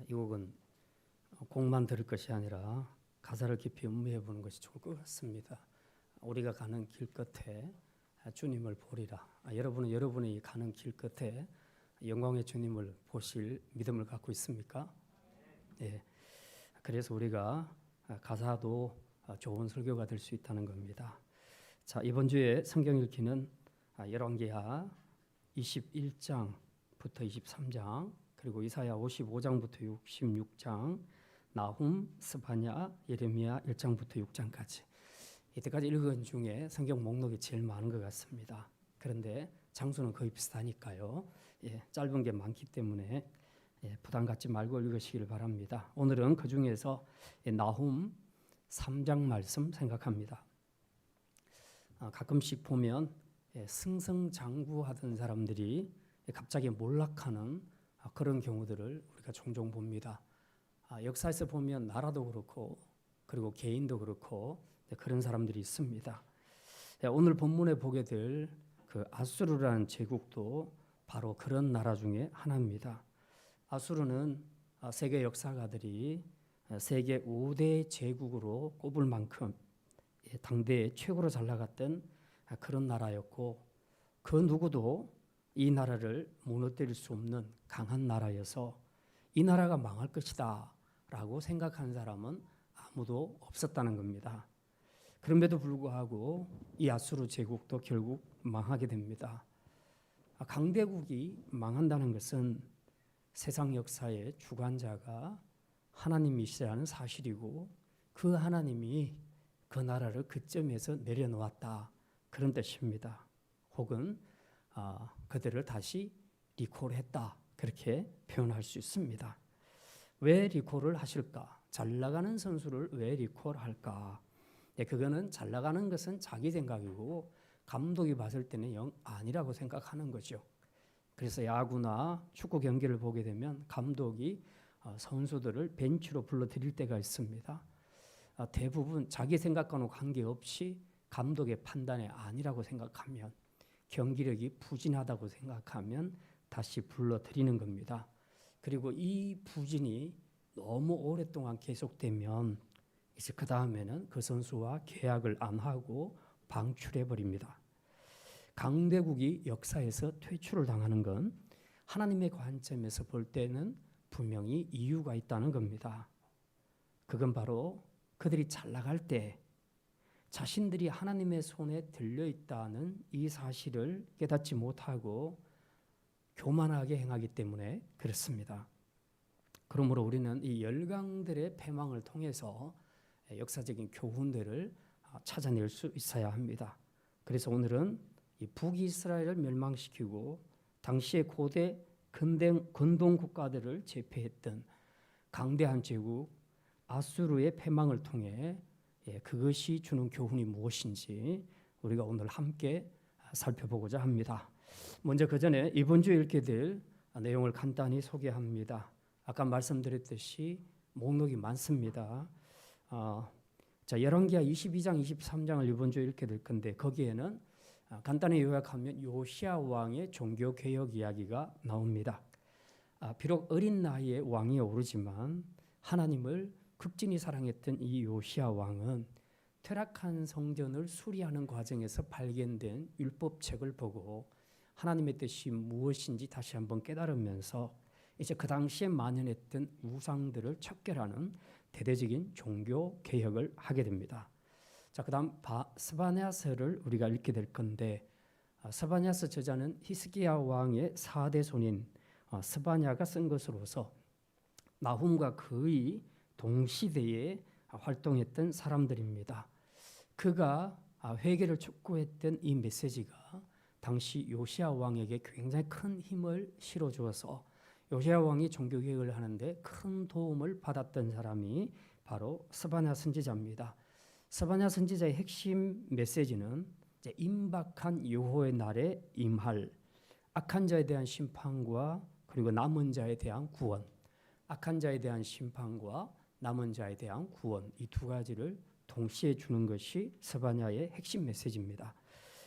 이 곡은 곡만 들을 것이 아니라 가사를 깊이 음미해 보는 것이 좋을 것 같습니다. 우리가 가는 길 끝에 주님을 보리라. 여러분은 여러분이 가는 길 끝에 영광의 주님을 보실 믿음을 갖고 있습니까? 예. 그래서 우리가 가사도 좋은 설교가 될 수 있다는 겁니다. 자, 이번 주에 성경 읽기는 열왕기하 21장부터 23장, 그리고 이사야 55장부터 66장, 나훔, 스바냐, 예레미야 1장부터 6장까지. 이때까지 읽은 중에 성경 목록이 제일 많은 것 같습니다. 그런데 장수는 거의 비슷하니까요. 짧은 게 많기 때문에 부담 갖지 말고 읽으시길 바랍니다. 오늘은 그 중에서 나훔 3장 말씀 생각합니다. 가끔씩 보면 승승장구하던 사람들이 갑자기 몰락하는 그런 경우들을 우리가 종종 봅니다. 역사에서 보면 나라도 그렇고 그리고 개인도 그렇고 그런 사람들이 있습니다. 오늘 본문에 보게 될 그 아수르라는 제국도 바로 그런 나라 중에 하나입니다. 아수르는 세계 역사가들이 세계 5대 제국으로 꼽을 만큼 당대에 최고로 잘 나갔던 그런 나라였고, 그 누구도 이 나라를 무너뜨릴 수 없는 강한 나라여서 이 나라가 망할 것이다 라고 생각한 사람은 아무도 없었다는 겁니다. 그럼에도 불구하고 이 아수르 제국도 결국 망하게 됩니다. 강대국이 망한다는 것은 세상 역사의 주관자가 하나님이시라는 사실이고, 그 하나님이 그 나라를 그 점에서 내려놓았다, 그런 뜻입니다. 혹은 그들을 다시 리콜했다, 그렇게 표현할 수 있습니다. 왜 리콜을 하실까? 잘 나가는 선수를 왜 리콜할까? 그거는 잘 나가는 것은 자기 생각이고 감독이 봤을 때는 영 아니라고 생각하는 거죠. 그래서 야구나 축구 경기를 보게 되면 감독이 선수들을 벤치로 불러들일 때가 있습니다. 대부분 자기 생각과는 관계없이 감독의 판단이 아니라고 생각하면, 경기력이 부진하다고 생각하면 다시 불러들이는 겁니다. 그리고 이 부진이 너무 오랫동안 계속되면 이제 그 다음에는 그 선수와 계약을 안 하고 방출해 버립니다. 강대국이 역사에서 퇴출을 당하는 건 하나님의 관점에서 볼 때는 분명히 이유가 있다는 겁니다. 그건 바로 그들이 잘 나갈 때 자신들이 하나님의 손에 들려 있다는 이 사실을 깨닫지 못하고 교만하게 행하기 때문에 그렇습니다. 그러므로 우리는 이 열강들의 패망을 통해서 역사적인 교훈들을 찾아낼 수 있어야 합니다. 그래서 오늘은 이 북이스라엘을 멸망시키고 당시의 고대 근동 국가들을 제패했던 강대한 제국 아수르의 패망을 통해 그것이 주는 교훈이 무엇인지 우리가 오늘 함께 살펴보고자 합니다. 먼저 그 전에 이번 주에 읽게 될 내용을 간단히 소개합니다. 아까 말씀드렸듯이 목록이 많습니다. 열왕기하 22장, 23장을 이번 주에 읽게 될 건데, 거기에는 간단히 요약하면 요시야 왕의 종교 개혁 이야기가 나옵니다. 비록 어린 나이에 왕위에 오르지만 하나님을 극진히 사랑했던 이 요시야 왕은 퇴락한 성전을 수리하는 과정에서 발견된 율법책을 보고 하나님의 뜻이 무엇인지 다시 한번 깨달으면서 이제 그 당시에 만연했던 우상들을 척결하는 대대적인 종교 개혁을 하게 됩니다. 자, 그다음 스바냐서를 우리가 읽게 될 건데, 스바냐서 저자는 히스기야 왕의 4대 손인 스바냐가 쓴 것으로서 나훔과 거의 동시대에 활동했던 사람들입니다. 그가 회개를 촉구했던 이 메시지가 당시 요시야 왕에게 굉장히 큰 힘을 실어주어서 요시야 왕이 종교개혁을 하는데 큰 도움을 받았던 사람이 바로 스바냐 선지자입니다. 스바냐 선지자의 핵심 메시지는 이제 임박한 여호와의 날에 임할 악한 자에 대한 심판과 그리고 남은 자에 대한 구원, 악한 자에 대한 심판과 남은 자에 대한 구원, 이 두 가지를 동시에 주는 것이 스바냐의 핵심 메시지입니다.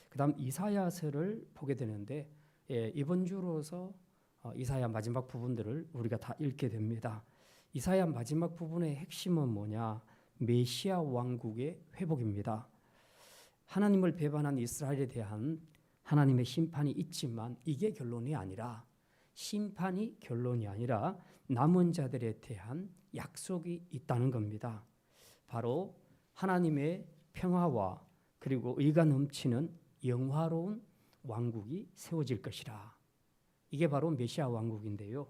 그 다음 이사야서를 보게 되는데, 이번 주로서 이사야 마지막 부분들을 우리가 다 읽게 됩니다. 이사야 마지막 부분의 핵심은 뭐냐? 메시아 왕국의 회복입니다. 하나님을 배반한 이스라엘에 대한 하나님의 심판이 있지만 이게 결론이 아니라, 심판이 결론이 아니라 남은 자들에 대한 약속이 있다는 겁니다. 바로 하나님의 평화와 그리고 의가 넘치는 영화로운 왕국이 세워질 것이라. 이게 바로 메시아 왕국인데요.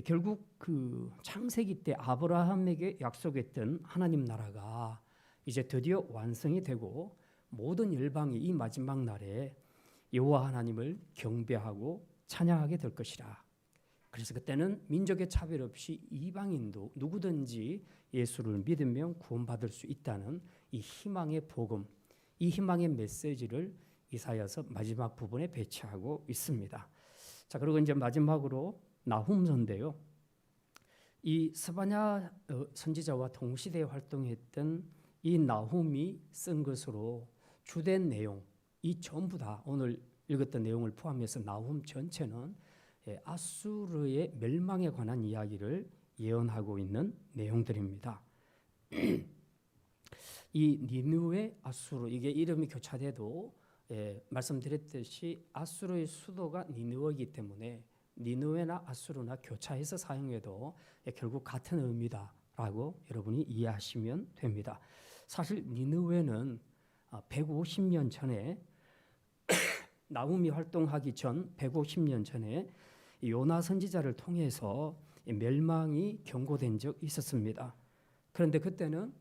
결국 그 창세기 때 아브라함에게 약속했던 하나님 나라가 이제 드디어 완성이 되고 모든 열방이 이 마지막 날에 여호와 하나님을 경배하고 찬양하게 될 것이라. 그래서 그때는 민족의 차별 없이 이방인도 누구든지 예수를 믿으면 구원받을 수 있다는 이 희망의 복음, 이 희망의 메시지를 이사야서 마지막 부분에 배치하고 있습니다. 자, 그리고 이제 마지막으로 나훔서인데요. 이 스바냐 선지자와 동시대에 활동했던 이 나훔이 쓴 것으로 주된 내용, 이 전부 다 오늘 읽었던 내용을 포함해서 나훔 전체는 아수르의 멸망에 관한 이야기를 예언하고 있는 내용들입니다. 이 니느웨 아수르, 이게 이름이 교차돼도 말씀드렸듯이 아수르의 수도가 니느웨이기 때문에 니느웨나 아수르나 교차해서 사용해도 결국 같은 의미다라고 여러분이 이해하시면 됩니다. 사실 니느웨는 150년 전에 나훔이 활동하기 전 150년 전에 요나 선지자를 통해서 멸망이 경고된 적 있었습니다. 그런데 그때는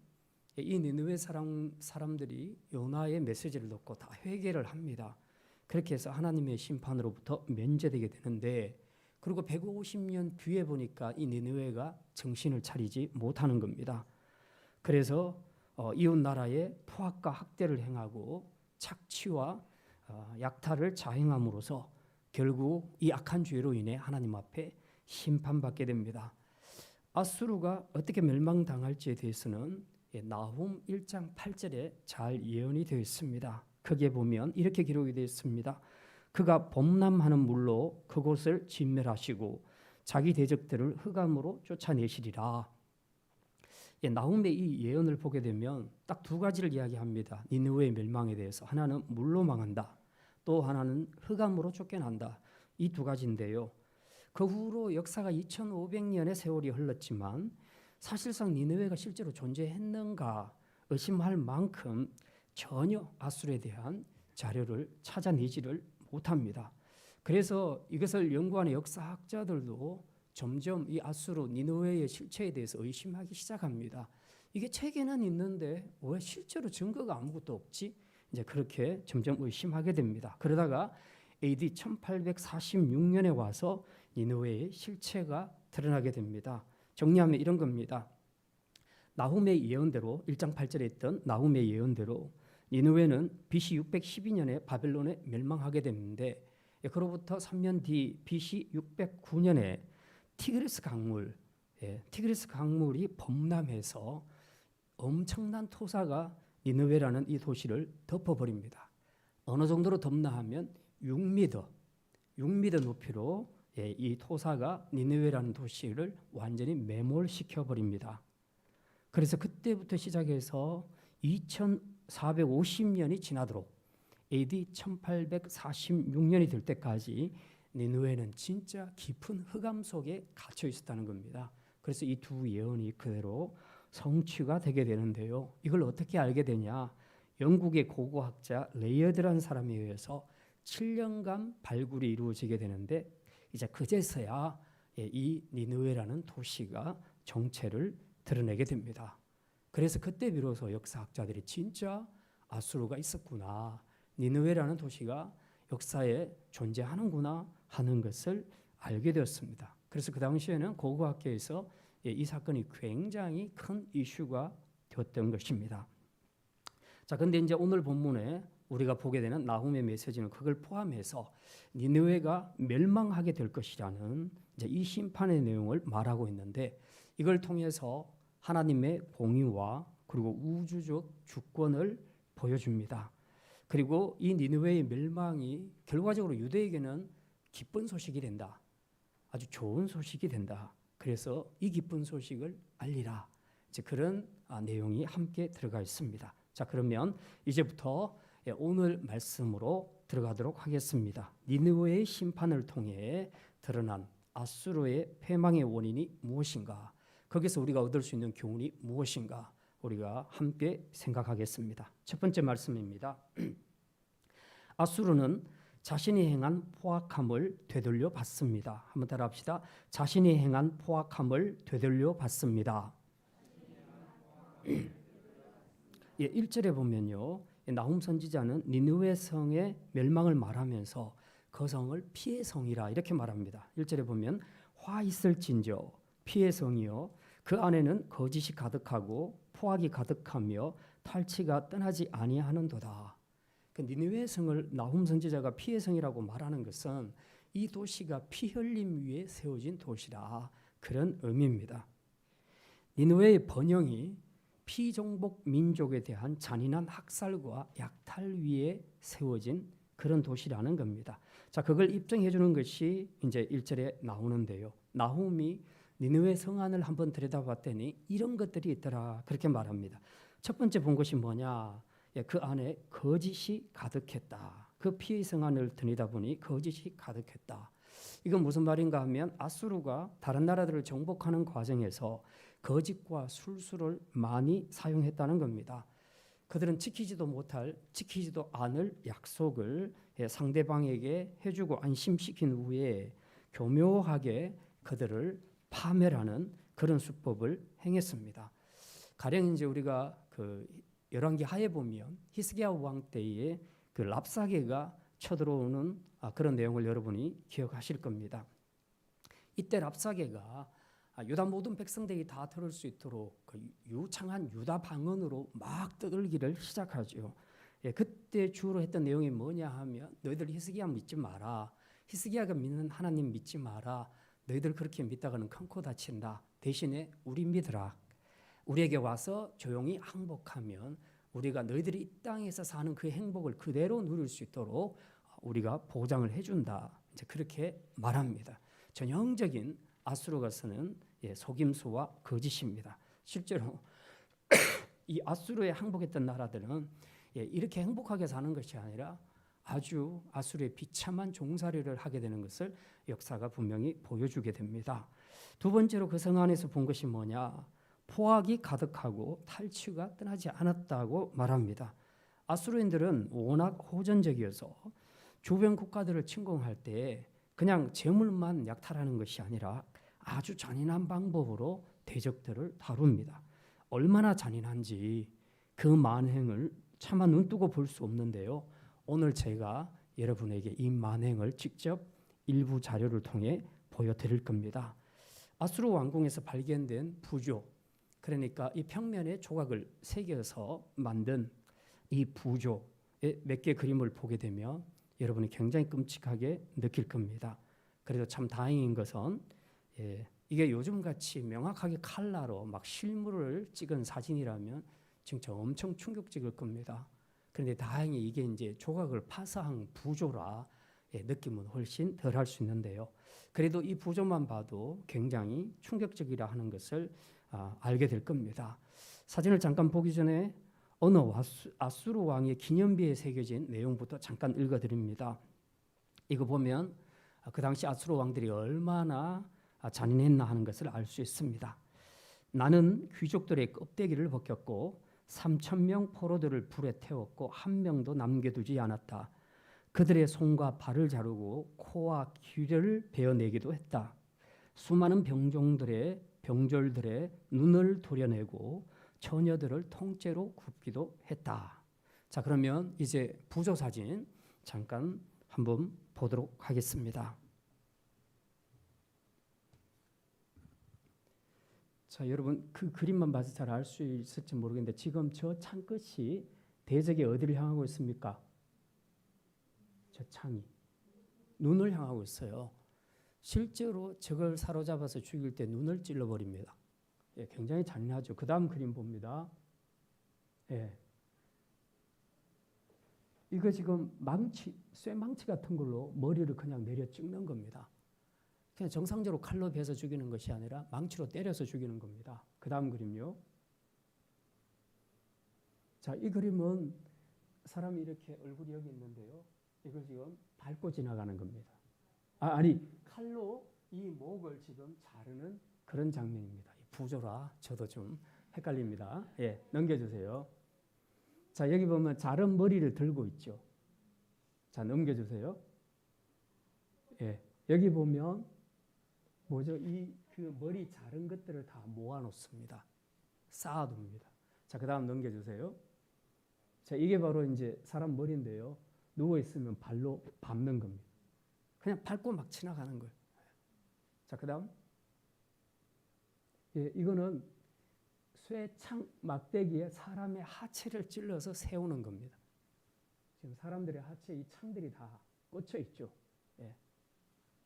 이 니느웨 사람들이 요나의 메시지를 듣고 다 회개를 합니다. 그렇게 해서 하나님의 심판으로부터 면제되게 되는데, 그리고 150년 뒤에 보니까 이 니느웨가 정신을 차리지 못하는 겁니다. 그래서 이웃 나라에 포악과 학대를 행하고 착취와 약탈을 자행함으로써 결국 이 악한 죄로 인해 하나님 앞에 심판받게 됩니다. 아수르가 어떻게 멸망당할지에 대해서는 나훔 1장 8절에 잘 예언이 되어 있습니다. 거기에 보면 이렇게 기록이 되어 있습니다. 그가 범람하는 물로 그곳을 진멸하시고 자기 대적들을 흑암으로 쫓아내시리라. 나훔의 이 예언을 보게 되면 딱 두 가지를 이야기합니다. 니느웨의 멸망에 대해서. 하나는 물로 망한다. 또 하나는 흑암으로 쫓겨난다. 이 두 가지인데요. 그 후로 역사가 2500년의 세월이 흘렀지만 사실상 니느웨가 실제로 존재했는가 의심할 만큼 전혀 아수르에 대한 자료를 찾아내지를 못합니다. 그래서 이것을 연구하는 역사학자들도 점점 이 아수르 니느웨의 실체에 대해서 의심하기 시작합니다. 이게 책에는 있는데 왜 실제로 증거가 아무것도 없지? 이제 그렇게 점점 의심하게 됩니다. 그러다가 AD 1846년에 와서 니느웨의 실체가 드러나게 됩니다. 정리하면 이런 겁니다. 나훔의 예언대로 1장 8절에 있던 나훔의 예언대로 니느웨는 BC 612년에 바벨론에 멸망하게 됐는데, 그로부터 3년 뒤 BC 609년에 티그리스 강물이 범람해서 엄청난 토사가 니느웨라는 이 도시를 덮어버립니다. 어느 정도로 덮나 하면 6m 높이로 이 토사가 니느웨라는 도시를 완전히 매몰시켜버립니다. 그래서 그때부터 시작해서 2450년이 지나도록 AD 1846년이 될 때까지 니느웨는 진짜 깊은 흑암 속에 갇혀 있었다는 겁니다. 그래서 이 두 예언이 그대로 성취가 되게 되는데요. 이걸 어떻게 알게 되냐? 영국의 고고학자 레이어드라는 사람에 의해서 7년간 발굴이 이루어지게 되는데, 이제 그제서야 이 니느웨라는 도시가 정체를 드러내게 됩니다. 그래서 그때 비로소 역사학자들이 진짜 아수르가 있었구나, 니느웨라는 도시가 역사에 존재하는구나 하는 것을 알게 되었습니다. 그래서 그 당시에는 고고학계에서 이 사건이 굉장히 큰 이슈가 되었던 것입니다. 자, 근데 이제 오늘 본문에 우리가 보게 되는 나훔의 메시지는 그걸 포함해서 니느웨가 멸망하게 될 것이라는 이제 이 심판의 내용을 말하고 있는데, 이걸 통해서 하나님의 공의와 그리고 우주적 주권을 보여줍니다. 그리고 이 니느웨의 멸망이 결과적으로 유대에게는 기쁜 소식이 된다. 아주 좋은 소식이 된다. 그래서 이 기쁜 소식을 알리라. 이제 그런 내용이 함께 들어가 있습니다. 자, 그러면 이제부터 오늘 말씀으로 들어가도록 하겠습니다. 니느웨의 심판을 통해 드러난 아수르의 패망의 원인이 무엇인가? 거기서 우리가 얻을 수 있는 교훈이 무엇인가? 우리가 함께 생각하겠습니다. 첫 번째 말씀입니다. 아수르는 자신이 행한 포악함을 되돌려 받습니다. 한번 따라합시다. 자신이 행한 포악함을 되돌려 받습니다. 예, 1절에 보면요. 나훔 선지자는 니느웨 성의 멸망을 말하면서 그 성을 피의 성이라 이렇게 말합니다. 1절에 보면 화 있을진저 피의 성이요 그 안에는 거짓이 가득하고 포악이 가득하며 탈취가 떠나지 아니하는도다. 그 니느웨 성을 나훔 선지자가 피의 성이라고 말하는 것은 이 도시가 피 흘림 위에 세워진 도시라 그런 의미입니다. 니느웨의 번영이 피정복 민족에 대한 잔인한 학살과 약탈 위에 세워진 그런 도시라는 겁니다. 자, 그걸 입증해 주는 것이 이제 1절에 나오는데요. 나훔이 니느웨 성안을 한번 들여다봤더니 이런 것들이 있더라 그렇게 말합니다. 첫 번째 본 것이 뭐냐? 그 안에 거짓이 가득했다. 그 피의 성안을 들여다보니 거짓이 가득했다. 이건 무슨 말인가 하면 아수르가 다른 나라들을 정복하는 과정에서 거짓과 술수를 많이 사용했다는 겁니다. 그들은 지키지도 않을 약속을 상대방에게 해주고 안심시킨 후에 교묘하게 그들을 파멸하는 그런 수법을 행했습니다. 가령 이제 우리가 그 열왕기 하에 보면 히스기야 왕 때에 그 랍사게가 쳐들어오는 그런 내용을 여러분이 기억하실 겁니다. 이때 랍사게가 유다 모든 백성들이 다 들을 수 있도록 그 유창한 유다 방언으로 막 떠들기를 시작하죠. 그때 주로 했던 내용이 뭐냐 하면 너희들 히스기야 믿지 마라. 히스기야가 믿는 하나님 믿지 마라. 너희들 그렇게 믿다가는 큰 코 다친다. 대신에 우리 믿으라. 우리에게 와서 조용히 항복하면 우리가 너희들이 이 땅에서 사는 그 행복을 그대로 누릴 수 있도록 우리가 보장을 해준다. 이제 그렇게 말합니다. 전형적인 아수르가 쓰는 속임수와 거짓입니다. 실제로 이 아수르에 항복했던 나라들은 이렇게 행복하게 사는 것이 아니라 아주 아수르의 비참한 종살이를 하게 되는 것을 역사가 분명히 보여주게 됩니다. 두 번째로 그 성 안에서 본 것이 뭐냐? 포악이 가득하고 탈취가 떠나지 않았다고 말합니다. 아수르인들은 워낙 호전적이어서 주변 국가들을 침공할 때 그냥 재물만 약탈하는 것이 아니라 아주 잔인한 방법으로 대적들을 다룹니다. 얼마나 잔인한지 그 만행을 차마 눈뜨고 볼 수 없는데요. 오늘 제가 여러분에게 이 만행을 직접 일부 자료를 통해 보여드릴 겁니다. 아수르 왕궁에서 발견된 부조, 그러니까 이 평면에 조각을 새겨서 만든 이 부조의 몇 개 그림을 보게 되면 여러분이 굉장히 끔찍하게 느낄 겁니다. 그래도 참 다행인 것은 이게 요즘같이 명확하게 칼라로 막 실물을 찍은 사진이라면 진짜 엄청 충격적일 겁니다. 그런데 다행히 이게 이제 조각을 파서한 부조라 느낌은 훨씬 덜 할 수 있는데요. 그래도 이 부조만 봐도 굉장히 충격적이라 하는 것을 알게 될 겁니다. 사진을 잠깐 보기 전에 어느 아수르 왕의 기념비에 새겨진 내용부터 잠깐 읽어드립니다. 이거 보면 그 당시 아수르 왕들이 얼마나 잔인했나 하는 것을 알 수 있습니다. 나는 귀족들의 껍데기를 벗겼고 3,000명 포로들을 불에 태웠고 한 명도 남겨두지 않았다. 그들의 손과 발을 자르고 코와 귀를 베어내기도 했다. 수많은 병졸들의 눈을 도려내고 처녀들을 통째로 굽기도 했다. 자, 그러면 이제 부조 사진 잠깐 한번 보도록 하겠습니다. 자, 여러분 그 그림만 봐서 잘 알 수 있을지 모르겠는데 지금 저 창 끝이 대적이 어디를 향하고 있습니까? 저 창이 눈을 향하고 있어요. 실제로 적을 사로잡아서 죽일 때 눈을 찔러버립니다. 굉장히 잔인하죠. 그 다음 그림 봅니다. 이거 지금 쇠망치 같은 걸로 머리를 그냥 내려 찍는 겁니다. 그냥 정상적으로 칼로 베서 죽이는 것이 아니라 망치로 때려서 죽이는 겁니다. 그 다음 그림요. 자, 이 그림은 사람이 이렇게 얼굴이 여기 있는데요. 이걸 지금 밟고 지나가는 겁니다. 아니 칼로 이 목을 지금 자르는 그런 장면입니다. 부조라 저도 좀 헷갈립니다. 예, 넘겨주세요. 자, 여기 보면 자른 머리를 들고 있죠. 자, 넘겨주세요. 예, 여기 보면 뭐죠? 그 머리 자른 것들을 다 모아놓습니다. 쌓아둡니다. 자, 그 다음 넘겨주세요. 자, 이게 바로 이제 사람 머리인데요. 누워 있으면 발로 밟는 겁니다. 그냥 밟고 막 지나가는 거예요. 자, 그 다음. 예, 이거는 쇠창 막대기에 사람의 하체를 찔러서 세우는 겁니다. 지금 사람들의 하체에 이 창들이 다 꽂혀 있죠. 예.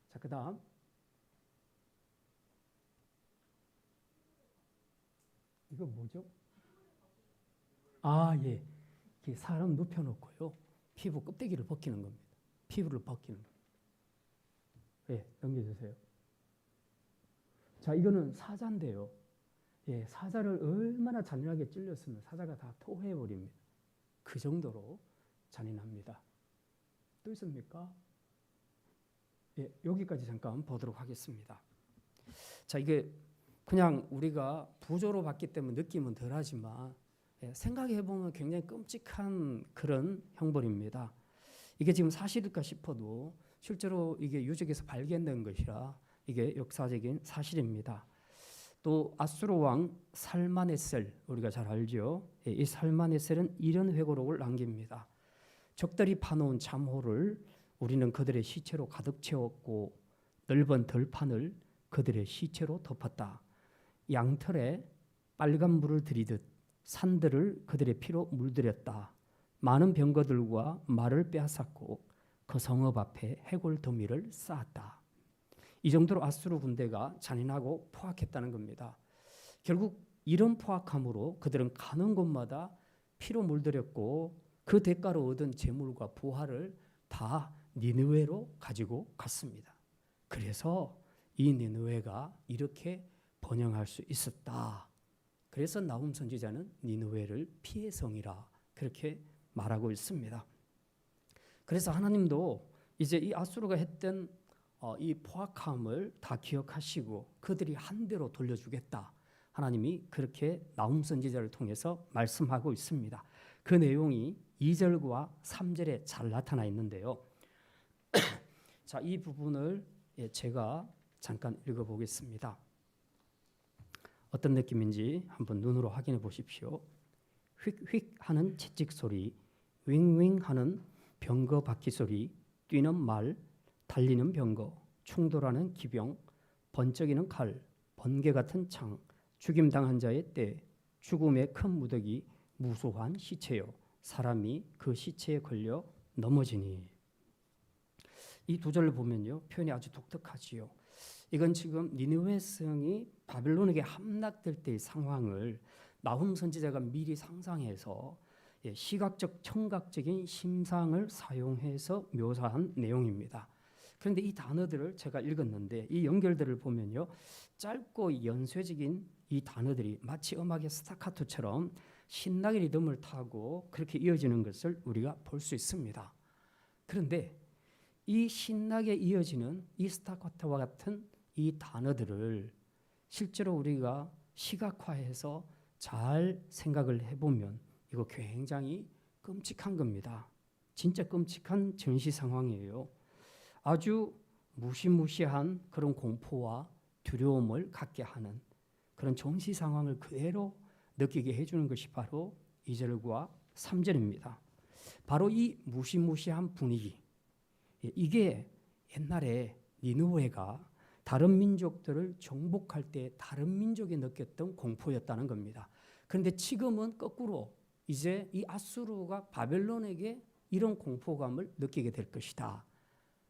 자, 그 다음. 이거 뭐죠? 아, 예. 사람 눕혀놓고요. 피부 껍데기를 벗기는 겁니다. 피부를 벗기는 겁니다. 예, 넘겨주세요. 자, 이거는 사자인데요. 예, 사자를 얼마나 잔인하게 찔렸으면 사자가 다 토해버립니다. 그 정도로 잔인합니다. 또 있습니까? 예, 여기까지 잠깐 보도록 하겠습니다. 자, 이게 그냥 우리가 부조로 봤기 때문에 느낌은 덜하지만 예, 생각해보면 굉장히 끔찍한 그런 형벌입니다. 이게 지금 사실일까 싶어도 실제로 이게 유적에서 발견된 것이라 이게 역사적인 사실입니다. 또 아수르 왕 살마네셀 우리가 잘 알죠. 예, 이 살마네셀은 이런 회고록을 남깁니다. 적들이 파놓은 참호를 우리는 그들의 시체로 가득 채웠고 넓은 들판을 그들의 시체로 덮었다. 양털에 빨간 물을 들이듯 산들을 그들의 피로 물들였다. 많은 병거들과 말을 빼앗았고 그 성읍 앞에 해골 더미를 쌓았다. 이 정도로 아수르 군대가 잔인하고 포악했다는 겁니다. 결국 이런 포악함으로 그들은 가는 곳마다 피로 물들였고 그 대가로 얻은 재물과 부하를 다 니느웨로 가지고 갔습니다. 그래서 이 니느웨가 이렇게 번영할 수 있었다. 그래서 나훔 선지자는 니느웨를 피의 성이라 그렇게 말하고 있습니다. 그래서 하나님도 이제 이 아수르가 했던 이 포악함을 다 기억하시고 그들이 한 대로 돌려주겠다. 하나님이 그렇게 나훔 선지자를 통해서 말씀하고 있습니다. 그 내용이 2절과 3절에 잘 나타나 있는데요. 자, 이 부분을 제가 잠깐 읽어보겠습니다. 어떤 느낌인지 한번 눈으로 확인해 보십시오. 휙휙 하는 채찍 소리, 윙윙 하는 병거 바퀴 소리, 뛰는 말, 달리는 병거, 충돌하는 기병, 번쩍이는 칼, 번개 같은 창, 죽임당한 자의 때, 죽음의 큰 무더기, 무수한 시체요. 사람이 그 시체에 걸려 넘어지니. 이 두 절을 보면요. 표현이 아주 독특하지요. 이건 지금 니느웨 성이 바벨론에게 함락될 때의 상황을 나훔 선지자가 미리 상상해서 시각적, 청각적인 심상을 사용해서 묘사한 내용입니다. 그런데 이 단어들을 제가 읽었는데 이 연결들을 보면요. 짧고 연쇄적인 이 단어들이 마치 음악의 스타카토처럼 신나게 리듬을 타고 그렇게 이어지는 것을 우리가 볼 수 있습니다. 그런데 이 신나게 이어지는 이 스타카토와 같은 이 단어들을 실제로 우리가 시각화해서 잘 생각을 해보면 이거 굉장히 끔찍한 겁니다. 진짜 끔찍한 전시 상황이에요. 아주 무시무시한 그런 공포와 두려움을 갖게 하는 그런 전시 상황을 그대로 느끼게 해주는 것이 바로 2절과 3절입니다. 바로 이 무시무시한 분위기, 이게 옛날에 니느웨가 다른 민족들을 정복할 때 다른 민족이 느꼈던 공포였다는 겁니다. 그런데 지금은 거꾸로 이제 이 아수르가 바벨론에게 이런 공포감을 느끼게 될 것이다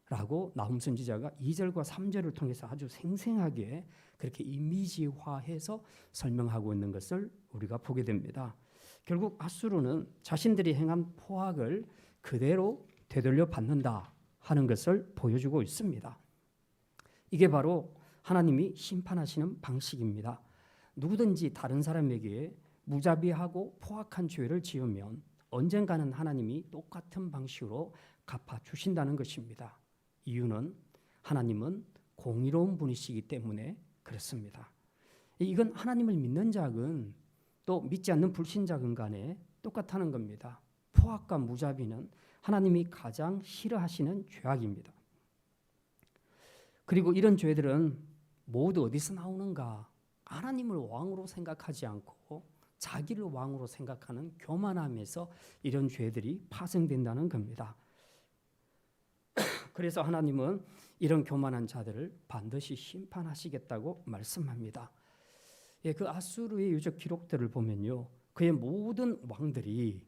라고 나훔 선지자가 2절과 3절을 통해서 아주 생생하게 그렇게 이미지화해서 설명하고 있는 것을 우리가 보게 됩니다. 결국 아수르는 자신들이 행한 포악을 그대로 되돌려 받는다 하는 것을 보여주고 있습니다. 이게 바로 하나님이 심판하시는 방식입니다. 누구든지 다른 사람에게 무자비하고 포악한 죄를 지으면 언젠가는 하나님이 똑같은 방식으로 갚아주신다는 것입니다. 이유는 하나님은 공의로운 분이시기 때문에 그렇습니다. 이건 하나님을 믿는 자건 또 믿지 않는 불신자건 간에 똑같다는 겁니다. 포악과 무자비는 하나님이 가장 싫어하시는 죄악입니다. 그리고 이런 죄들은 모두 어디서 나오는가? 하나님을 왕으로 생각하지 않고 자기를 왕으로 생각하는 교만함에서 이런 죄들이 파생된다는 겁니다. 그래서 하나님은 이런 교만한 자들을 반드시 심판하시겠다고 말씀합니다. 그 아수르의 유적 기록들을 보면요, 그의 모든 왕들이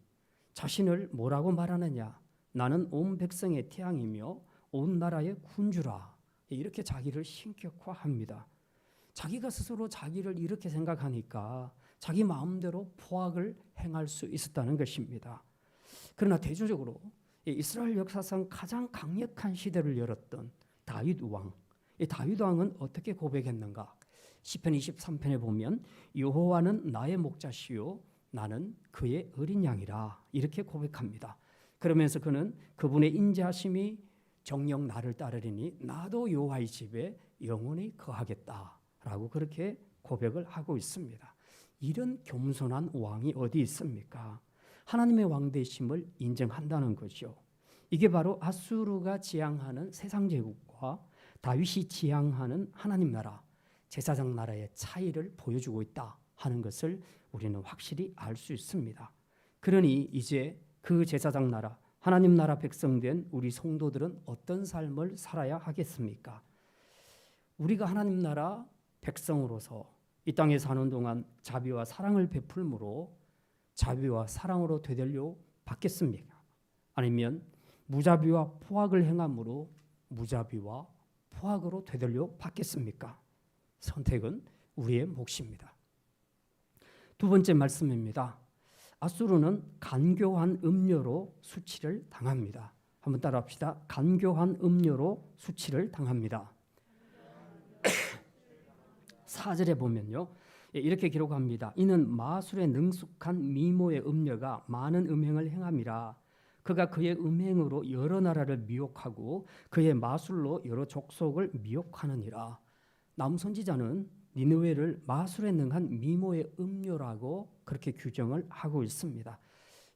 자신을 뭐라고 말하느냐? 나는 온 백성의 태양이며 온 나라의 군주라. 이렇게 자기를 신격화합니다. 자기가 스스로 자기를 이렇게 생각하니까 자기 마음대로 포악을 행할 수 있었다는 것입니다. 그러나 대조적으로 이스라엘 역사상 가장 강력한 시대를 열었던 다윗 왕, 이 다윗 왕은 어떻게 고백했는가? 시편 23편에 보면 여호와는 나의 목자시요 나는 그의 어린 양이라 이렇게 고백합니다. 그러면서 그는 그분의 인자하심이 정녕 나를 따르리니 나도 여호와의 집에 영원히 거하겠다라고 그렇게 고백을 하고 있습니다. 이런 겸손한 왕이 어디 있습니까? 하나님의 왕 되심을 인정한다는 거죠. 이게 바로 아수르가 지향하는 세상 제국과 다윗이 지향하는 하나님 나라, 제사장 나라의 차이를 보여주고 있다 하는 것을 우리는 확실히 알 수 있습니다. 그러니 이제 그 제사장 나라, 하나님 나라 백성된 우리 성도들은 어떤 삶을 살아야 하겠습니까? 우리가 하나님 나라 백성으로서 이 땅에 사는 동안 자비와 사랑을 베풀므로 자비와 사랑으로 되돌려 받겠습니까? 아니면 무자비와 포악을 행함으로 무자비와 포악으로 되돌려 받겠습니까? 선택은 우리의 몫입니다. 두 번째 말씀입니다. 아수르는 간교한 음료로 수치를 당합니다. 한번 따라합시다. 간교한 음료로 수치를 당합니다. 4절에 보면요, 이렇게 기록합니다. 이는 마술에 능숙한 미모의 음녀가 많은 음행을 행함이라. 그가 그의 음행으로 여러 나라를 미혹하고 그의 마술로 여러 족속을 미혹하느니라. 남선지자는 니느웨를 마술에 능한 미모의 음녀라고 그렇게 규정을 하고 있습니다.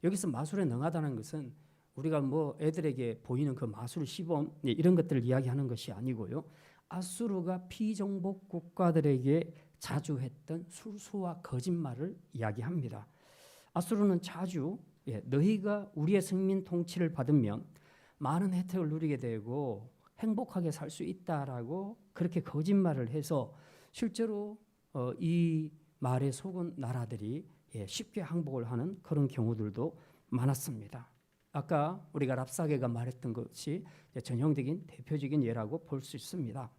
여기서 마술에 능하다는 것은 우리가 뭐 애들에게 보이는 그 마술 시범 이런 것들을 이야기하는 것이 아니고요. 아수르가 피정복 국가들에게 자주 했던 술수와 거짓말을 이야기합니다. 아수르는 자주 너희가 우리의 식민 통치를 받으면 많은 혜택을 누리게 되고 행복하게 살 수 있다라고 그렇게 거짓말을 해서 실제로 이 말에 속은 나라들이 쉽게 항복을 하는 그런 경우들도 많았습니다. 아까 우리가 랍사게가 말했던 것이 전형적인 대표적인 예라고 볼 수 있습니다.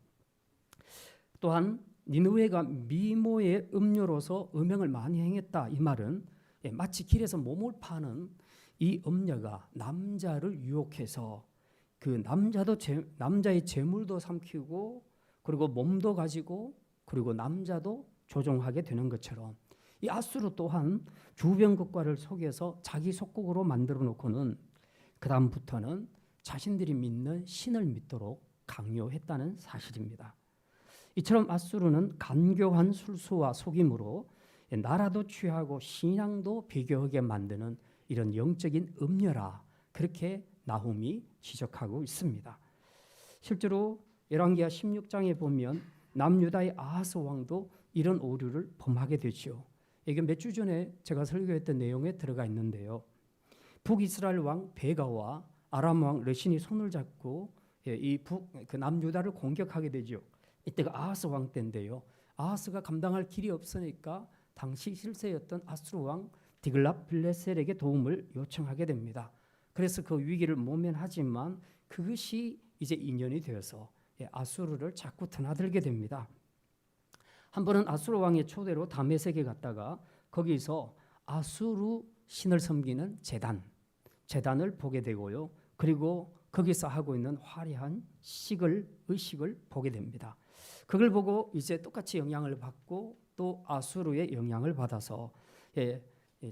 또한 니느웨가 미모의 음녀로서 음행을 많이 행했다. 이 말은 마치 길에서 몸을 파는 이 음녀가 남자를 유혹해서 그 남자의 재물도 삼키고 그리고 몸도 가지고 그리고 남자도 조종하게 되는 것처럼 이 아수르 또한 주변 국가를 속여서 자기 속국으로 만들어 놓고는 그 다음부터는 자신들이 믿는 신을 믿도록 강요했다는 사실입니다. 이처럼 아수르는 간교한 술수와 속임으로 나라도 취하고 신앙도 비교하게 만드는 이런 영적인 음녀라 그렇게 나훔이 지적하고 있습니다. 실제로 열왕기하 16장에 보면 남유다의 아하스 왕도 이런 오류를 범하게 되죠. 이게 몇 주 전에 제가 설교했던 내용에 들어가 있는데요. 북이스라엘 왕 베가와 아람 왕 레신이 손을 잡고 그 남유다를 공격하게 되죠. 이때가 아하스 왕 때인데요. 아하스가 감당할 길이 없으니까 당시 실세였던 아수르 왕 디글랏 빌레셀에게 도움을 요청하게 됩니다. 그래서 그 위기를 모면하지만 그것이 이제 인연이 되어서 아수르를 자꾸 드나들게 됩니다. 한 번은 아수르 왕의 초대로 다메섹에 갔다가 거기서 아수르 신을 섬기는 제단을 보게 되고요. 그리고 거기서 하고 있는 화려한 의식을 보게 됩니다. 그걸 보고 이제 똑같이 영향을 받고 또 아수르의 영향을 받아서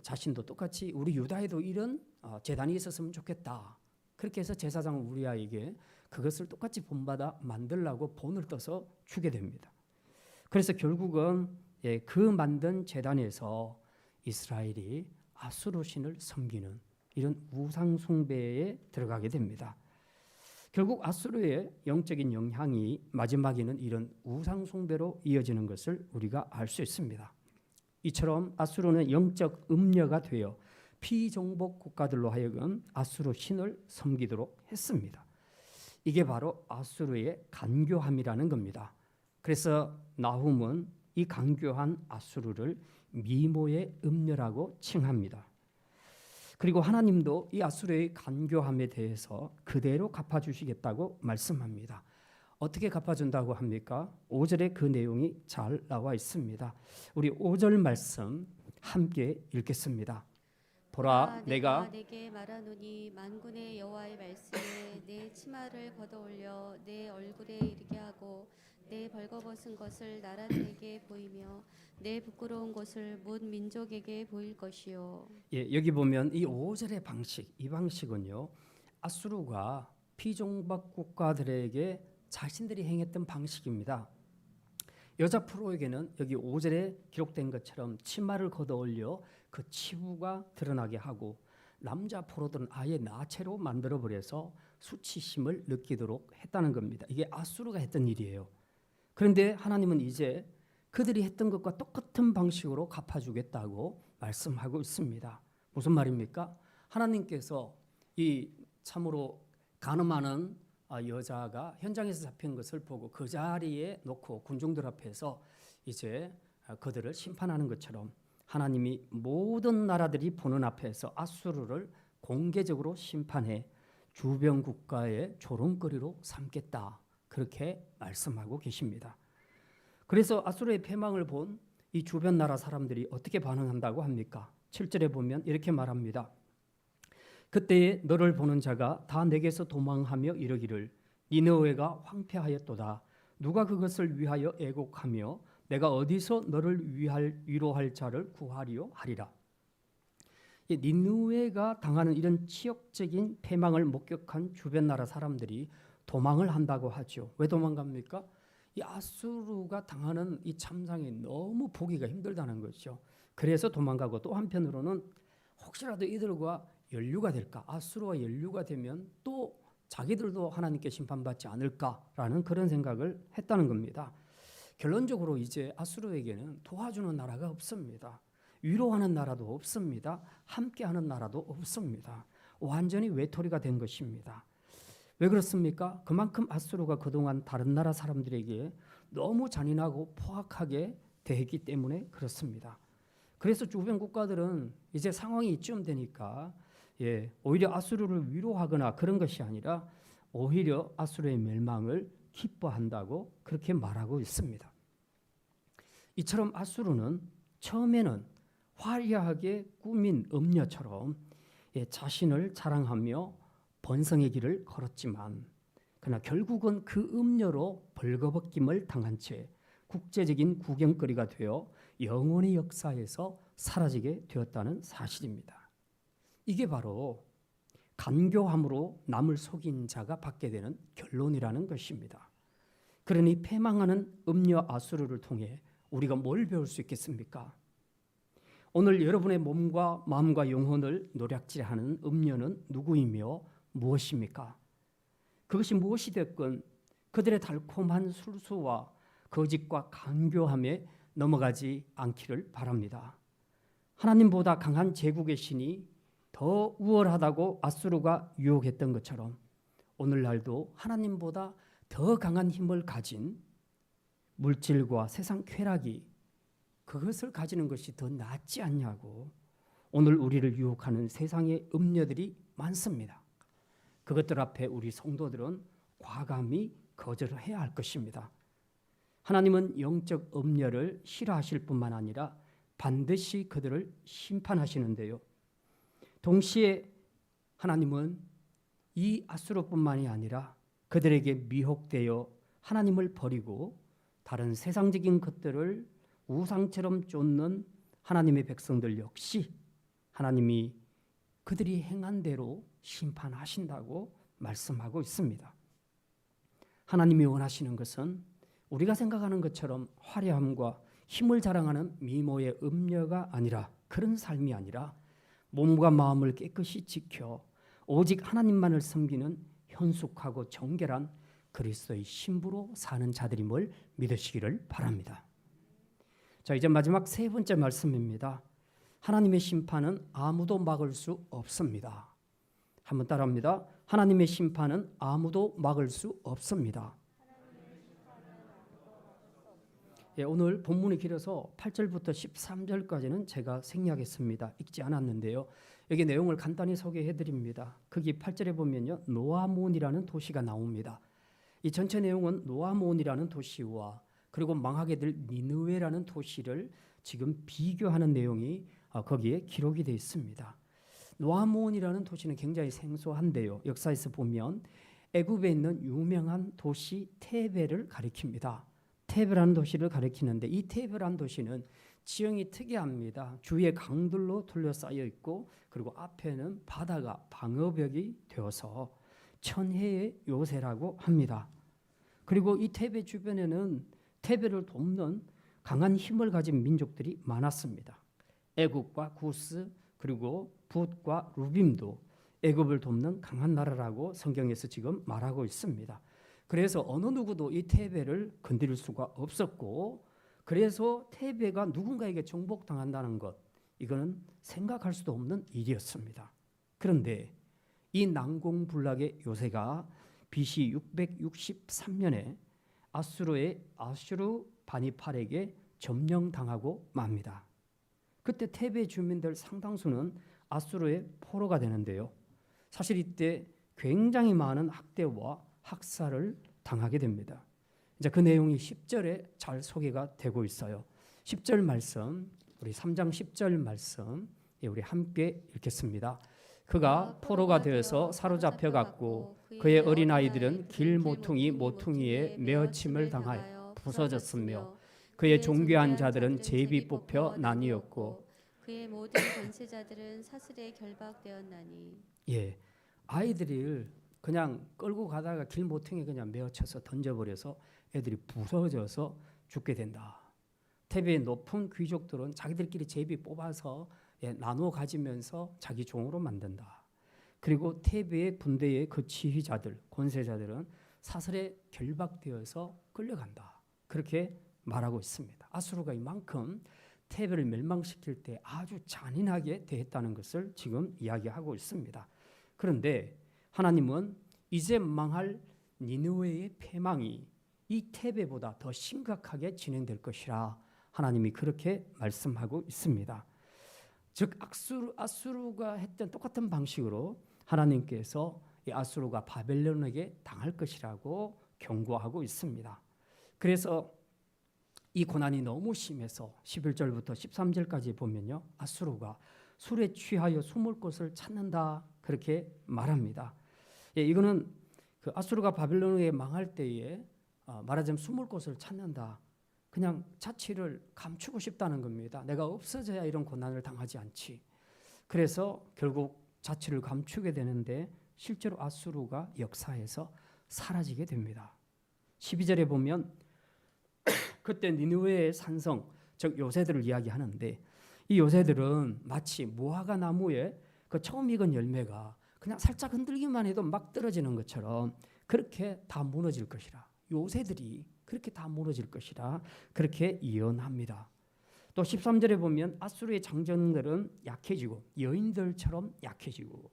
자신도 똑같이 우리 유다에도 이런 제단이 있었으면 좋겠다. 그렇게 해서 제사장 우리아에게 그것을 똑같이 본받아 만들라고 본을 떠서 주게 됩니다. 그래서 결국은 그 만든 제단에서 이스라엘이 아수르 신을 섬기는 이런 우상 숭배에 들어가게 됩니다. 결국 아수르의 영적인 영향이 마지막에는 이런 우상 숭배로 이어지는 것을 우리가 알 수 있습니다. 이처럼 아수르는 영적 음녀가 되어 피정복 국가들로 하여금 아수르 신을 섬기도록 했습니다. 이게 바로 아수르의 간교함이라는 겁니다. 그래서 나훔은 이 간교한 아수르를 미모의 음녀라고 칭합니다. 그리고 하나님도 이 아수르의 간교함에 대해서 그대로 갚아주시겠다고 말씀합니다. 어떻게 갚아준다고 합니까? 5절에 그 내용이 잘 나와 있습니다. 우리 5절 말씀 함께 읽겠습니다. 보라, 내가 내게 말하노니 만군의 여호와의 말씀에 내 치마를 걷어올려 내 얼굴에 이르게 하고 내 벌거벗은 것을 나라들에게 보이며 내 부끄러운 것을 못 민족에게 보일 것이요. 여기 보면 이 5절의 방식, 이 방식은요, 아수르가 피종박 국가들에게 자신들이 행했던 방식입니다. 여자 프로에게는 여기 5절에 기록된 것처럼 치마를 걷어올려 그 치부가 드러나게 하고, 남자 포로들은 아예 나체로 만들어버려서 수치심을 느끼도록 했다는 겁니다. 이게 아수르가 했던 일이에요. 그런데 하나님은 이제 그들이 했던 것과 똑같은 방식으로 갚아주겠다고 말씀하고 있습니다. 무슨 말입니까? 하나님께서 이 참으로 간음하는 여자가 현장에서 잡힌 것을 보고 그 자리에 놓고 군중들 앞에서 이제 그들을 심판하는 것처럼 하나님이 모든 나라들이 보는 앞에서 아수르를 공개적으로 심판해 주변 국가의 조롱거리로 삼겠다. 그렇게 말씀하고 계십니다. 그래서 아수르의 패망을 본 이 주변 나라 사람들이 어떻게 반응한다고 합니까? 7절에 보면 이렇게 말합니다. 그때에 너를 보는 자가 다 내게서 도망하며 이르기를 니느웨가 황폐하였도다. 누가 그것을 위하여 애곡하며 내가 어디서 너를 위로할 자를 구하리요 하리라. 니느웨가 당하는 이런 치욕적인 패망을 목격한 주변 나라 사람들이 도망을 한다고 하죠. 왜 도망갑니까? 이 아수르가 당하는 이 참상이 너무 보기가 힘들다는 거죠. 그래서 도망가고, 또 한편으로는 혹시라도 이들과 연류가 될까, 아수르와 연류가 되면 또 자기들도 하나님께 심판받지 않을까라는 그런 생각을 했다는 겁니다. 결론적으로 이제 아수르에게는 도와주는 나라가 없습니다. 위로하는 나라도 없습니다. 함께하는 나라도 없습니다. 완전히 외톨이가 된 것입니다. 왜 그렇습니까? 그만큼 아수르가 그동안 다른 나라 사람들에게 너무 잔인하고 포악하게 대했기 때문에 그렇습니다. 그래서 주변 국가들은 이제 상황이 이쯤 되니까 오히려 아수르를 위로하거나 그런 것이 아니라 오히려 아수르의 멸망을 기뻐한다고 그렇게 말하고 있습니다. 이처럼 아수르는 처음에는 화려하게 꾸민 음녀처럼 자신을 자랑하며 번성의 길을 걸었지만, 그러나 결국은 그 음녀로 벌거벗김을 당한 채 국제적인 구경거리가 되어 영원의 역사에서 사라지게 되었다는 사실입니다. 이게 바로 간교함으로 남을 속인 자가 받게 되는 결론이라는 것입니다. 그러니 패망하는 음녀 아수르를 통해 우리가 뭘 배울 수 있겠습니까? 오늘 여러분의 몸과 마음과 영혼을 노략질하는 음녀는 누구이며 무엇입니까? 그것이 무엇이 됐건 그들의 달콤한 술수와 거짓과 간교함에 넘어가지 않기를 바랍니다. 하나님보다 강한 제국의 신이 더 우월하다고 아수르가 유혹했던 것처럼 오늘날도 하나님보다 더 강한 힘을 가진 물질과 세상 쾌락이 그것을 가지는 것이 더 낫지 않냐고 오늘 우리를 유혹하는 세상의 음녀들이 많습니다. 그것들 앞에 우리 성도들은 과감히 거절을 해야 할 것입니다. 하나님은 영적 음녀를 싫어하실 뿐만 아니라 반드시 그들을 심판하시는데요. 동시에 하나님은 이 아수르뿐만이 아니라 그들에게 미혹되어 하나님을 버리고 다른 세상적인 것들을 우상처럼 쫓는 하나님의 백성들 역시 하나님이 그들이 행한 대로 심판하신다고 말씀하고 있습니다. 하나님이 원하시는 것은 우리가 생각하는 것처럼 화려함과 힘을 자랑하는 미모의 음녀가 아니라, 그런 삶이 아니라 몸과 마음을 깨끗이 지켜 오직 하나님만을 섬기는 현숙하고 정결한 그리스도의 신부로 사는 자들임을 믿으시기를 바랍니다. 자, 이제 마지막 세 번째 말씀입니다. 하나님의 심판은 아무도 막을 수 없습니다. 한번 따라합니다. 하나님의 심판은 아무도 막을 수 없습니다. 예, 오늘 본문이 길어서 8절부터 13절까지는 제가 생략했습니다. 읽지 않았는데요. 여기 내용을 간단히 소개해 드립니다. 거기 8절에 보면요, 노아몬이라는 도시가 나옵니다. 이 전체 내용은 노아몬이라는 도시와 그리고 망하게 될 니느웨라는 도시를 지금 비교하는 내용이 거기에 기록이 되어 있습니다. 노아몬이라는 도시는 굉장히 생소한데요. 역사에서 보면 애굽에 있는 유명한 도시 테베를 가리킵니다. 테베라는 도시를 가리키는데 이 테베라는 도시는 지형이 특이합니다. 주위에 강들로 둘러싸여 있고 그리고 앞에는 바다가 방어벽이 되어서 천혜의 요새라고 합니다. 그리고 이 테베 주변에는 테베를 돕는 강한 힘을 가진 민족들이 많았습니다. 애굽과 구스 그리고 붓과 루빔도 애굽을 돕는 강한 나라라고 성경에서 지금 말하고 있습니다. 그래서 어느 누구도 이 테베를 건드릴 수가 없었고, 그래서 테베가 누군가에게 정복당한다는 것, 이거는 생각할 수도 없는 일이었습니다. 그런데 이 난공불락의 요새가 BC 663년에 아수르의 아슈르 바니팔에게 점령당하고 맙니다. 그때 테베 주민들 상당수는 아수르의 포로가 되는데요. 사실 이때 굉장히 많은 학대와 학살을 당하게 됩니다. 이제 그 내용이 10절에 잘 소개가 되고 있어요. 10절 말씀, 우리 3장 10절 말씀, 우리 함께 읽겠습니다. 그가 포로가 되어서 사로잡혀 갔고 그의 어린아이들은 길 모퉁이에 메어침을 당하여 부서졌으며 그의 존귀한 자들은 제비 뽑혀 나뉘었고 그의 모든 권세자들은 사슬에 결박되었나니. 예, 아이들을 그냥 끌고 가다가 길 모퉁이에 그냥 메어쳐서 던져버려서 애들이 부서져서 죽게 된다. 테베의 높은 귀족들은 자기들끼리 제비 뽑아서 나눠 가지면서 자기 종으로 만든다. 그리고 테베의 군대의 그 지휘자들, 권세자들은 사슬에 결박되어서 끌려간다. 그렇게 말하고 있습니다. 아수르가 이만큼 테베를 멸망시킬 때 아주 잔인하게 대했다는 것을 지금 이야기하고 있습니다. 그런데 하나님은 이제 망할 니느웨의 패망이 이 테베보다 더 심각하게 진행될 것이라 하나님이 그렇게 말씀하고 있습니다. 즉 아수르가 했던 똑같은 방식으로 하나님께서 이 아수르가 바벨론에게 당할 것이라고 경고하고 있습니다. 그래서 이 고난이 너무 심해서 11절부터 13절까지 보면요, 아수르가 술에 취하여 숨을 곳을 찾는다 그렇게 말합니다. 이거는 그 아수르가 바벨론에 망할 때에 말하자면 숨을 곳을 찾는다. 그냥 자취를 감추고 싶다는 겁니다. 내가 없어져야 이런 고난을 당하지 않지. 그래서 결국 자취를 감추게 되는데 실제로 아수르가 역사에서 사라지게 됩니다. 12절에 보면 그때 니느웨의 산성, 즉 요새들을 이야기하는데 이 요새들은 마치 무화과 나무에 그 처음 익은 열매가 그냥 살짝 흔들기만 해도 막 떨어지는 것처럼 그렇게 다 무너질 것이라. 요새들이 그렇게 다 무너질 것이라 그렇게 예언합니다. 또 13절에 보면 아수르의 장정들은 약해지고 여인들처럼 약해지고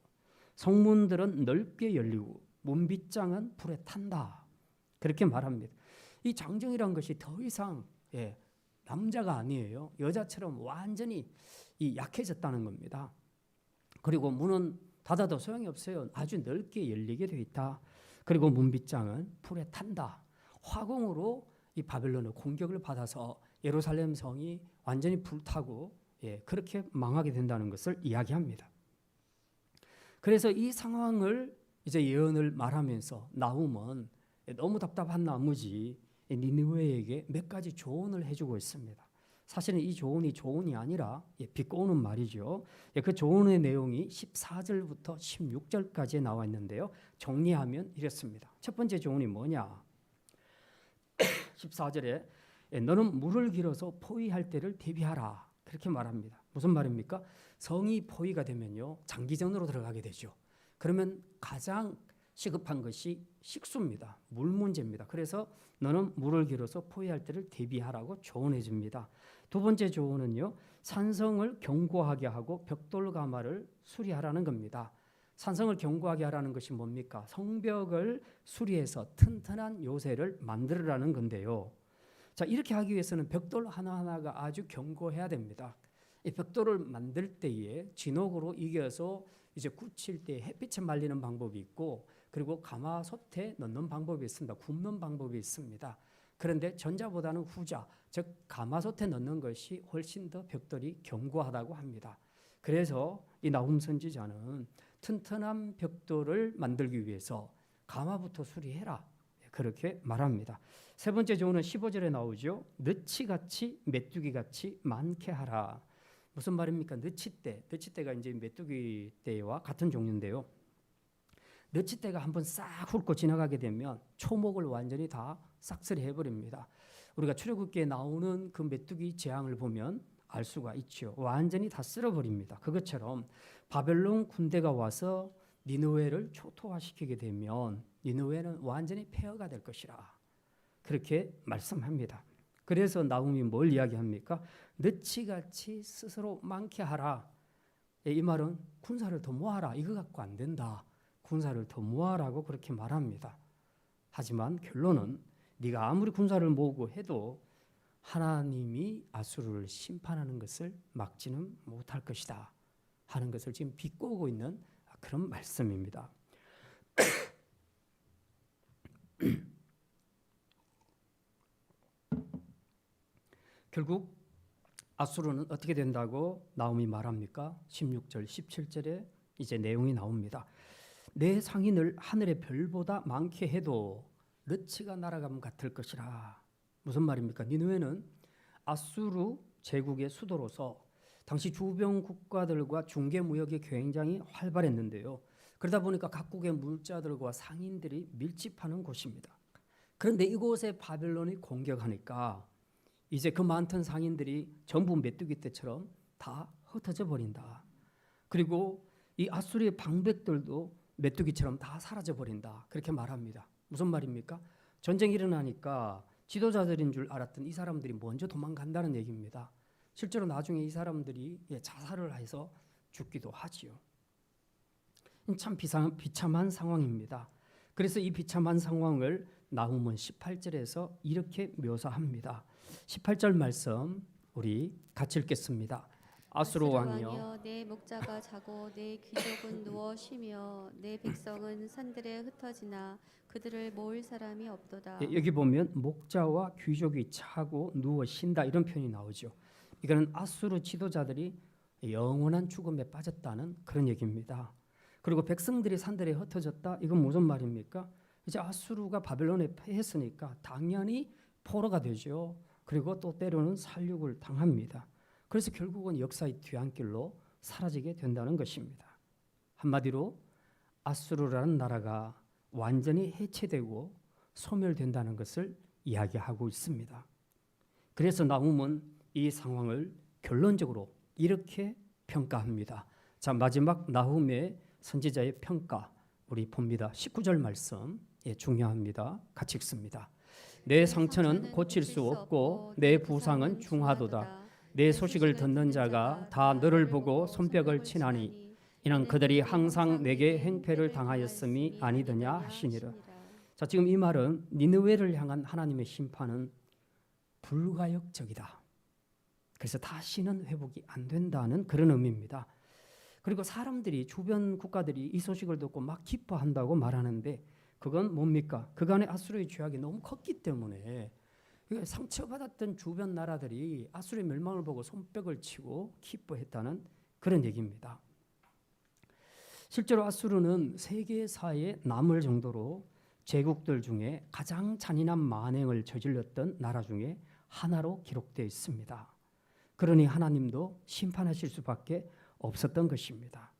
성문들은 넓게 열리고 문빗장은 불에 탄다. 그렇게 말합니다. 이 장정이란 것이 더 이상 남자가 아니에요. 여자처럼 완전히 약해졌다는 겁니다. 그리고 문은 닫아도 소용이 없어요. 아주 넓게 열리게 되어 있다. 그리고 문빗장은 불에 탄다. 화공으로 이 바벨론의 공격을 받아서 예루살렘 성이 완전히 불타고 그렇게 망하게 된다는 것을 이야기합니다. 그래서 이 상황을 이제 예언을 말하면서 나훔은 너무 답답한 나머지 니느웨에게 몇 가지 조언을 해주고 있습니다. 사실은 이 조언이 조언이 아니라 비꼬는 말이죠. 그 조언의 내용이 14절부터 16절까지에 나와 있는데요. 정리하면 이렇습니다. 첫 번째 조언이 뭐냐? 14절에 너는 물을 길어서 포위할 때를 대비하라. 그렇게 말합니다. 무슨 말입니까? 성이 포위가 되면요, 장기전으로 들어가게 되죠. 그러면 가장 시급한 것이 식수입니다. 물 문제입니다. 그래서 너는 물을 길어서 포위할 때를 대비하라고 조언해 줍니다. 두 번째 조언은요, 산성을 견고하게 하고 벽돌 가마를 수리하라는 겁니다. 산성을 견고하게 하라는 것이 뭡니까? 성벽을 수리해서 튼튼한 요새를 만들으라는 건데요. 자, 이렇게 하기 위해서는 벽돌 하나하나가 아주 견고해야 됩니다. 이 벽돌을 만들 때에 진흙으로 이겨서 이제 굳힐 때 햇빛에 말리는 방법이 있고, 그리고 가마솥에 넣는 방법이 있습니다. 굽는 방법이 있습니다. 그런데 전자보다는 후자, 즉 가마솥에 넣는 것이 훨씬 더 벽돌이 견고하다고 합니다. 그래서 이 나훔 선지자는 튼튼한 벽돌을 만들기 위해서 가마부터 수리해라, 그렇게 말합니다. 세 번째 조언은 15절에 나오죠. 느치같이 메뚜기같이 많게 하라. 무슨 말입니까? 느치떼가 이제 메뚜기 떼와 같은 종류인데요. 느치떼가 한번 싹 훑고 지나가게 되면 초목을 완전히 다 싹쓸이 해버립니다. 우리가 출애굽기에 나오는 그 메뚜기 재앙을 보면 알 수가 있죠. 완전히 다 쓸어버립니다. 그것처럼 바벨론 군대가 와서 니느웨를 초토화시키게 되면 니느웨는 완전히 폐허가 될 것이라, 그렇게 말씀합니다. 그래서 나훔이 뭘 이야기합니까? 느치같이 스스로 많게 하라. 이 말은 군사를 더 모아라, 이거 갖고 안 된다. 군사를 더 모아라고 그렇게 말합니다. 하지만 결론은 네가 아무리 군사를 모으고 해도 하나님이 아수르를 심판하는 것을 막지는 못할 것이다 하는 것을 지금 비꼬고 있는 그런 말씀입니다. 결국 아수르는 어떻게 된다고 나훔이 말합니까? 16절, 17절에 이제 내용이 나옵니다. 내 상인을 하늘의 별보다 많게 해도 르치가 날아가면 같을 것이라. 무슨 말입니까? 니느웨는 아수르 제국의 수도로서 당시 주변 국가들과 중개 무역이 굉장히 활발했는데요. 그러다 보니까 각국의 물자들과 상인들이 밀집하는 곳입니다. 그런데 이곳에 바벨론이 공격하니까 이제 그 많던 상인들이 전부 메뚜기 떼처럼 다 흩어져 버린다. 그리고 이 아수르의 방백들도 메뚜기처럼 다 사라져 버린다, 그렇게 말합니다. 무슨 말입니까? 전쟁이 일어나니까 지도자들인 줄 알았던 이 사람들이 먼저 도망간다는 얘기입니다. 실제로 나중에 이 사람들이 자살을 해서 죽기도 하지요. 참 비참한 상황입니다. 그래서 이 비참한 상황을 나훔은 18절에서 이렇게 묘사합니다. 18절 말씀 우리 같이 읽겠습니다. 아수르 왕이여, 내 목자가 자고 내 귀족은 누워 쉬며 내 백성은 산들에 흩어지나 그들을 모을 사람이 없도다. 여기 보면 목자와 귀족이 자고 누워 쉰다, 이런 표현이 나오죠. 이거는 아수르 지도자들이 영원한 죽음에 빠졌다는 그런 얘기입니다. 그리고 백성들이 산들에 흩어졌다, 이건 무슨 말입니까? 이제 아수르가 바벨론에 패했으니까 당연히 포로가 되죠. 그리고 또 때로는 살육을 당합니다. 그래서 결국은 역사의 뒤안길로 사라지게 된다는 것입니다. 한마디로 아수르라는 나라가 완전히 해체되고 소멸된다는 것을 이야기하고 있습니다. 그래서 나훔은 이 상황을 결론적으로 이렇게 평가합니다. 자, 마지막 나훔의 선지자의 평가 우리 봅니다. 19절 말씀, 중요합니다. 같이 읽습니다. 내 상처는 고칠 수 없고 내 부상은 중하도다. 내 소식을 듣는 자가 다 너를 보고 손뼉을 치나니 이는 그들이 항상 내게 행패를 당하였음이 아니더냐 하시니라. 자, 지금 이 말은 니느웨를 향한 하나님의 심판은 불가역적이다. 그래서 다시는 회복이 안 된다는 그런 의미입니다. 그리고 사람들이, 주변 국가들이 이 소식을 듣고 막 기뻐한다고 말하는데 그건 뭡니까? 그간의 아수르의 죄악이 너무 컸기 때문에 상처받았던 주변 나라들이 아수르의 멸망을 보고 손뼉을 치고 기뻐했다는 그런 얘기입니다. 실제로 아수르는 세계사에 남을 정도로 제국들 중에 가장 잔인한 만행을 저질렀던 나라 중에 하나로 기록되어 있습니다. 그러니 하나님도 심판하실 수밖에 없었던 것입니다.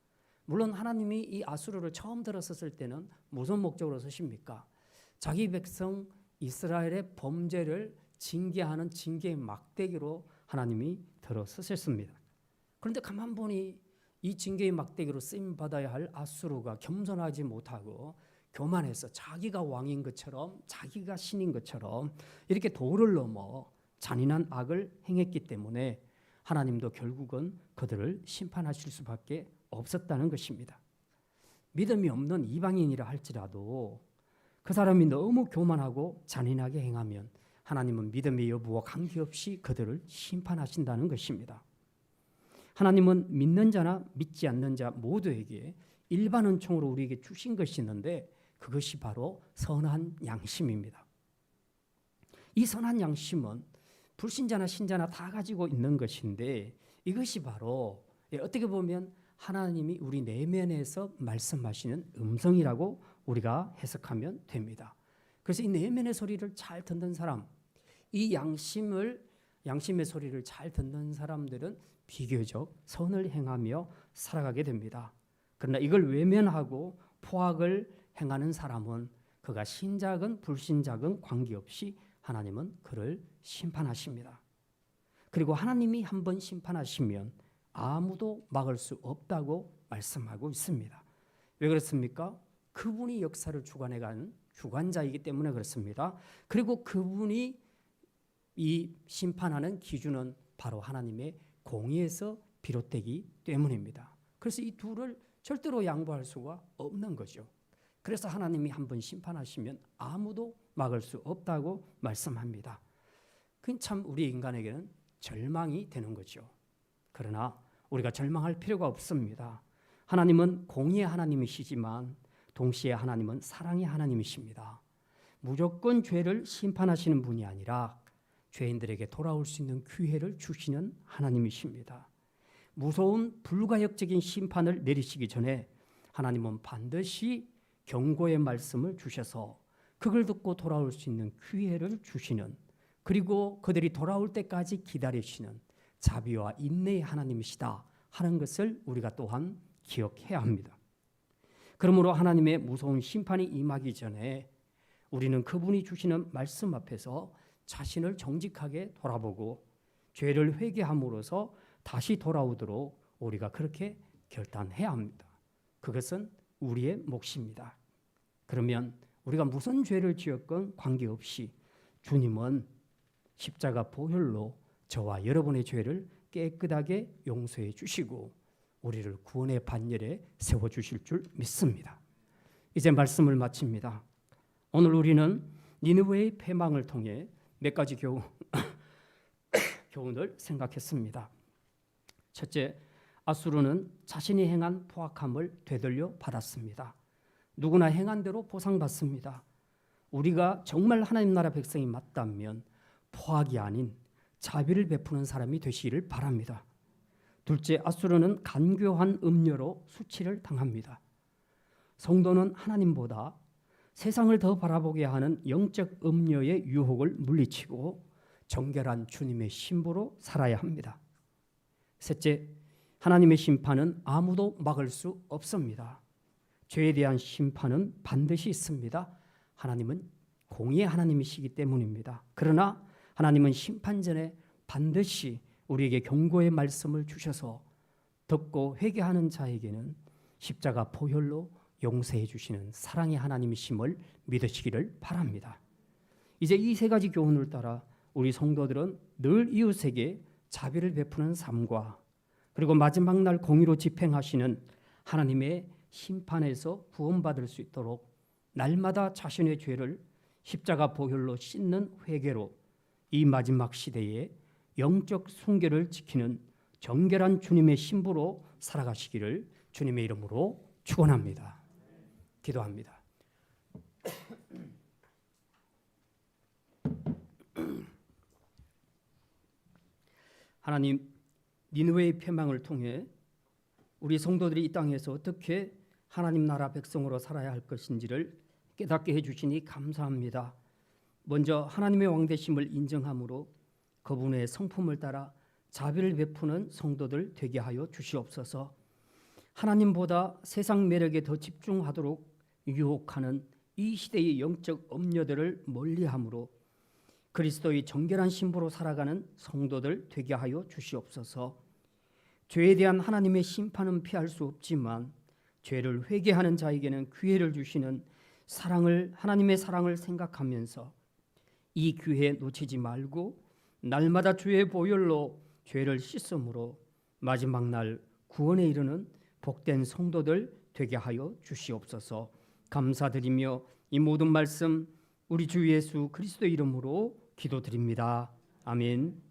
물론 하나님이 이 아수르를 처음 들었었을 때는 무슨 목적으로 쓰십니까? 자기 백성 이스라엘의 범죄를 징계하는 징계의 막대기로 하나님이 들어쓰셨습니다. 그런데 가만 보니 이 징계의 막대기로 쓰임 받아야 할 아수르가 겸손하지 못하고 교만해서 자기가 왕인 것처럼 자기가 신인 것처럼 이렇게 도를 넘어 잔인한 악을 행했기 때문에 하나님도 결국은 그들을 심판하실 수밖에 없었다는 것입니다. 믿음이 없는 이방인이라 할지라도 그 사람이 너무 교만하고 잔인하게 행하면 하나님은 믿음의 여부와 관계없이 그들을 심판하신다는 것입니다. 하나님은 믿는 자나 믿지 않는 자 모두에게 일반 은총으로 우리에게 주신 것이 있는데 그것이 바로 선한 양심입니다. 이 선한 양심은 불신자나 신자나 다 가지고 있는 것인데 이것이 바로 어떻게 보면 하나님이 우리 내면에서 말씀하시는 음성이라고 우리가 해석하면 됩니다. 그래서 이 내면의 소리를 잘 듣는 사람, 이 양심의 소리를 잘 듣는 사람들은 비교적 선을 행하며 살아가게 됩니다. 그러나 이걸 외면하고 포악을 행하는 사람은 그가 신자건 불신자건 관계없이 하나님은 그를 심판하십니다. 그리고 하나님이 한번 심판하시면 아무도 막을 수 없다고 말씀하고 있습니다. 왜 그렇습니까? 그분이 역사를 주관해가는 주관자이기 때문에 그렇습니다. 그리고 그분이 이 심판하는 기준은 바로 하나님의 공의에서 비롯되기 때문입니다. 그래서 이 둘을 절대로 양보할 수가 없는 거죠. 그래서 하나님이 한번 심판하시면 아무도 막을 수 없다고 말씀합니다. 그건 참 우리 인간에게는 절망이 되는 거죠. 그러나 우리가 절망할 필요가 없습니다. 하나님은 공의의 하나님이시지만 동시에 하나님은 사랑의 하나님이십니다. 무조건 죄를 심판하시는 분이 아니라 죄인들에게 돌아올 수 있는 기회를 주시는 하나님이십니다. 무서운 불가역적인 심판을 내리시기 전에 하나님은 반드시 경고의 말씀을 주셔서 그걸 듣고 돌아올 수 있는 기회를 주시는, 그리고 그들이 돌아올 때까지 기다리시는 자비와 인내의 하나님이시다 하는 것을 우리가 또한 기억해야 합니다. 그러므로 하나님의 무서운 심판이 임하기 전에 우리는 그분이 주시는 말씀 앞에서 자신을 정직하게 돌아보고 죄를 회개함으로써 다시 돌아오도록 우리가 그렇게 결단해야 합니다. 그것은 우리의 몫입니다. 그러면 우리가 무슨 죄를 지었건 관계없이 주님은 십자가 보혈로 저와 여러분의 죄를 깨끗하게 용서해 주시고 우리를 구원의 반열에 세워주실 줄 믿습니다. 이제 말씀을 마칩니다. 오늘 우리는 니느웨의 패망을 통해 몇 가지 교훈을 생각했습니다. 첫째, 아수르는 자신이 행한 포악함을 되돌려 받았습니다. 누구나 행한 대로 보상받습니다. 우리가 정말 하나님 나라 백성이 맞다면 포악이 아닌 자비를 베푸는 사람이 되시기를 바랍니다. 둘째, 아수르는 간교한 음료로 수치를 당합니다. 성도는 하나님보다 세상을 더 바라보게 하는 영적 음료의 유혹을 물리치고 정결한 주님의 신부로 살아야 합니다. 셋째, 하나님의 심판은 아무도 막을 수 없습니다. 죄에 대한 심판은 반드시 있습니다. 하나님은 공의의 하나님이시기 때문입니다. 그러나 하나님은 심판 전에 반드시 우리에게 경고의 말씀을 주셔서 듣고 회개하는 자에게는 십자가 보혈로 용서해 주시는 사랑의 하나님이심을 믿으시기를 바랍니다. 이제 이 세 가지 교훈을 따라 우리 성도들은 늘 이웃에게 자비를 베푸는 삶과 그리고 마지막 날 공의로 집행하시는 하나님의 심판에서 구원받을 수 있도록 날마다 자신의 죄를 십자가 보혈로 씻는 회개로 이 마지막 시대에 영적 순결을 지키는 정결한 주님의 신부로 살아가시기를 주님의 이름으로 축원합니다. 기도합니다. 하나님, 니느웨의 패망을 통해 우리 성도들이 이 땅에서 어떻게 하나님 나라 백성으로 살아야 할 것인지를 깨닫게 해주시니 감사합니다. 먼저 하나님의 왕되심을 인정함으로 그분의 성품을 따라 자비를 베푸는 성도들 되게 하여 주시옵소서. 하나님보다 세상 매력에 더 집중하도록 유혹하는 이 시대의 영적 엄녀들을 멀리함으로 그리스도의 정결한 신부로 살아가는 성도들 되게 하여 주시옵소서. 죄에 대한 하나님의 심판은 피할 수 없지만 죄를 회개하는 자에게는 기회를 주시는 하나님의 사랑을 생각하면서 이 기회 놓치지 말고 날마다 주의 보혈로 죄를 씻음으로 마지막 날 구원에 이르는 복된 성도들 되게 하여 주시옵소서. 감사드리며 이 모든 말씀 우리 주 예수 그리스도 이름으로 기도드립니다. 아멘.